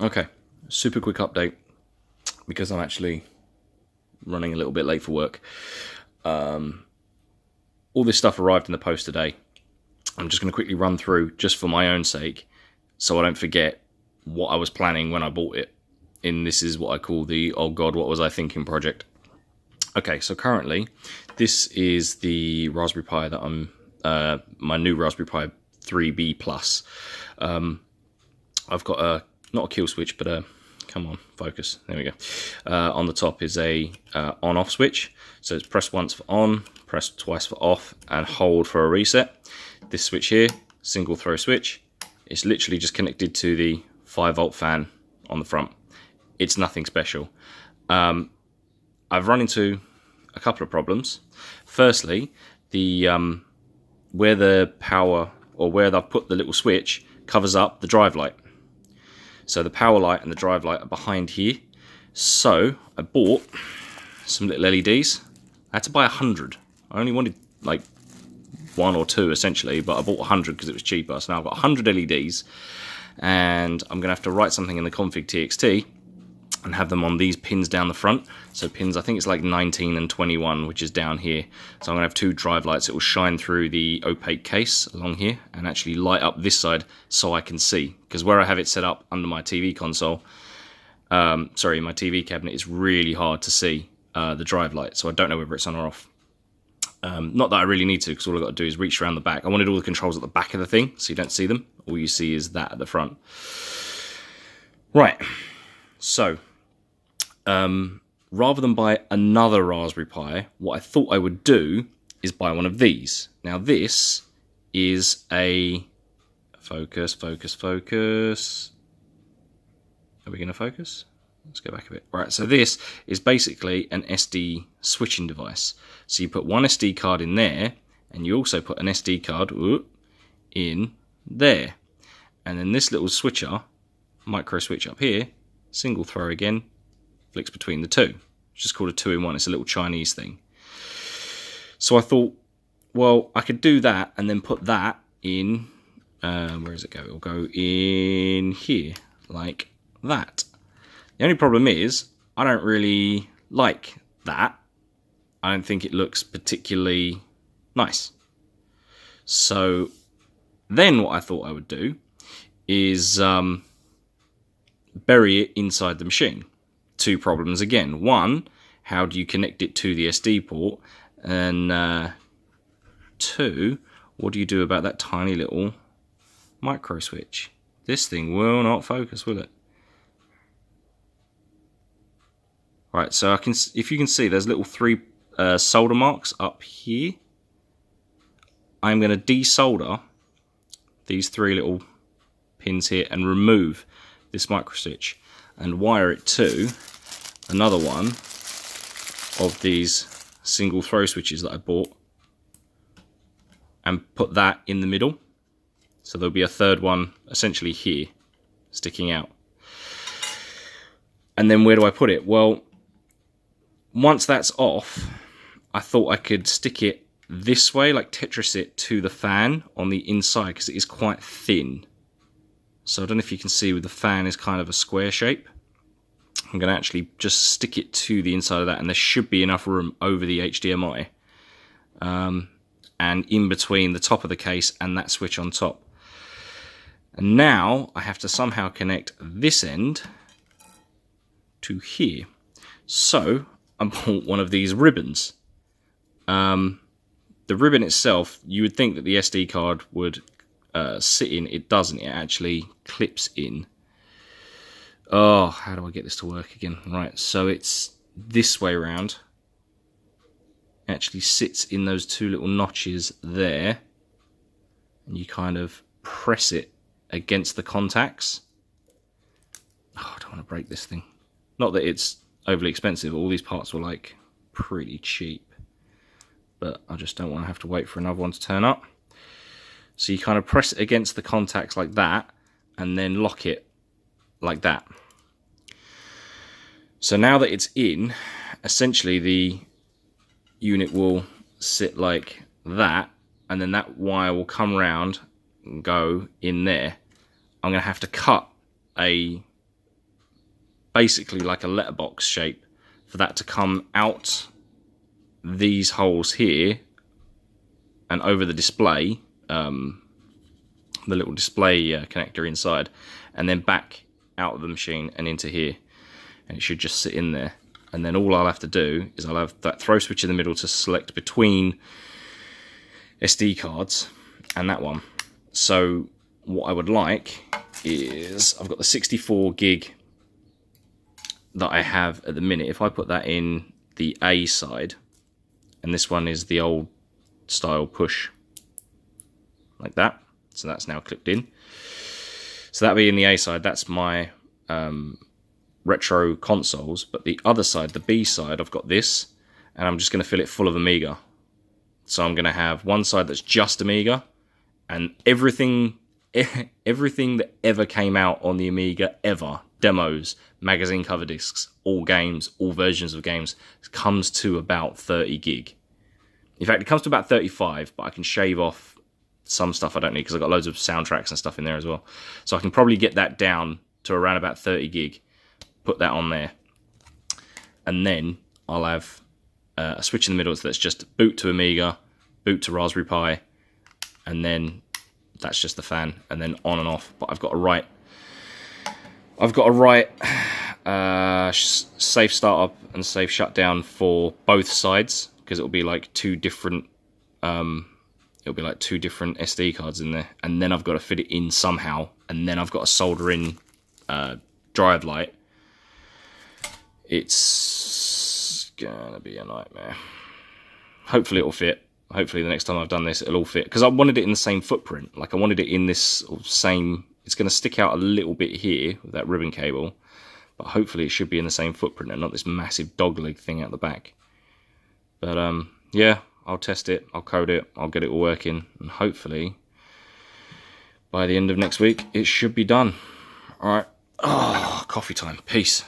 Okay, super quick update because I'm actually running a little bit late for work. All this stuff arrived in the post today. I'm just going to quickly run through just for my own sake so I don't forget what I was planning when I bought it. And this is what I call the oh god, what was I thinking project. Okay, so currently this is the Raspberry Pi that I'm my new Raspberry Pi 3B Plus. I've got a not a kill switch, but a come on, focus. There we go. On the top is a on-off switch. So it's press once for on, press twice for off, and hold for a reset. This switch here, single throw switch. It's literally just connected to the 5-volt fan on the front. It's nothing special. I've run into a couple of problems. Firstly, the where the power or where I've put the little switch covers up the drive light. So the power light and the drive light are behind here. So I bought some little LEDs. I had to buy 100. I only wanted like 1 or 2 essentially, but I bought 100 because it was cheaper. So now I've got 100 LEDs, and I'm going to have to write something in the config txt and have them on these pins down the front. So pins, I think it's like 19 and 21, which is down here. So I'm going to have 2 drive lights. It will shine through the opaque case along here and actually light up this side so I can see. Because where I have it set up under my TV console, sorry, my TV cabinet, it's really hard to see the drive light. So I don't know whether it's on or off. Not that I really need to, because all I've got to do is reach around the back. I wanted all the controls at the back of the thing, so you don't see them. All you see is that at the front. Right, so rather than buy another Raspberry Pi, what I thought I would do is buy one of these. Now this is a focus. Are we going to focus? Let's go back a bit. Right, so this is basically an SD switching device. So you put one SD card in there, and you also put an SD card in there. And then this little switcher, micro switch up here, single throw again, flicks between the two. It's just called a 2-in-1. It's a little Chinese thing. So I thought, well, I could do that and then put that in, where does it go? It'll go in here, like that. The only problem is, I don't really like that. I don't think it looks particularly nice. So then what I thought I would do is bury it inside the machine. 2 problems again. 1, how do you connect it to the SD port? And 2, what do you do about that tiny little micro switch? This thing will not focus, will it? Right, so I can, if you can see, there's little 3 solder marks up here. I'm going to desolder these 3 little pins here and remove this micro switch and wire it to another one of these single throw switches that I bought and put that in the middle. So there'll be a 3rd one essentially here sticking out. And then where do I put it? Well, once that's off, I thought I could stick it this way, like Tetris it to the fan on the inside, because it is quite thin. So I don't know if you can see, with the fan is kind of a square shape. I'm going to actually just stick it to the inside of that, and there should be enough room over the HDMI and in between the top of the case and that switch on top. And now I have to somehow connect this end to here. So I bought one of these ribbons. The ribbon itself, you would think that the SD card would sit in. It doesn't. It actually clips in. Oh, how do I get this to work again? Right, so it's this way around. It actually sits in those 2 little notches there. And you kind of press it against the contacts. Oh, I don't want to break this thing. Not that it's overly expensive. All these parts were like pretty cheap. But I just don't want to have to wait for another one to turn up. So you kind of press it against the contacts like that, and then lock it like that. So now that it's in, essentially the unit will sit like that, and then that wire will come around and go in there. I'm going to have to cut a basically like a letterbox shape for that to come out these holes here and over the display, the little display connector inside, and then back out of the machine and into here, and it should just sit in there. And then all I'll have to do is I'll have that throw switch in the middle to select between SD cards and that one. So what I would like is, I've got the 64 gig that I have at the minute. If I put that in the A side, and this one is the old style push, like that. So that's now clipped in. So that'll be in the A side. That's my retro consoles. But the other side, the B side, I've got this, and I'm just going to fill it full of Amiga. So I'm going to have one side that's just Amiga, and everything that ever came out on the Amiga ever, demos, magazine cover discs, all games, all versions of games, comes to about 30 gig. In fact, it comes to about 35, but I can shave off some stuff I don't need because I've got loads of soundtracks and stuff in there as well. So I can probably get that down to around about 30 gig, put that on there, and then I'll have a switch in the middle that's just boot to Amiga, boot to Raspberry Pi, and then that's just the fan, and then on and off. But I've got to write safe startup and safe shutdown for both sides, because it'll be like two different SD cards in there, and then I've got to fit it in somehow, and then I've got to solder in drive light. It's gonna be a nightmare. Hopefully it'll fit. Hopefully the next time I've done this, it'll all fit, because I wanted it in the same footprint. Like, I wanted it in this same, it's going to stick out a little bit here with that ribbon cable, but hopefully it should be in the same footprint and not this massive dogleg thing out the back. But yeah, I'll test it, I'll code it, I'll get it all working, and hopefully by the end of next week it should be done. Alright, coffee time, peace.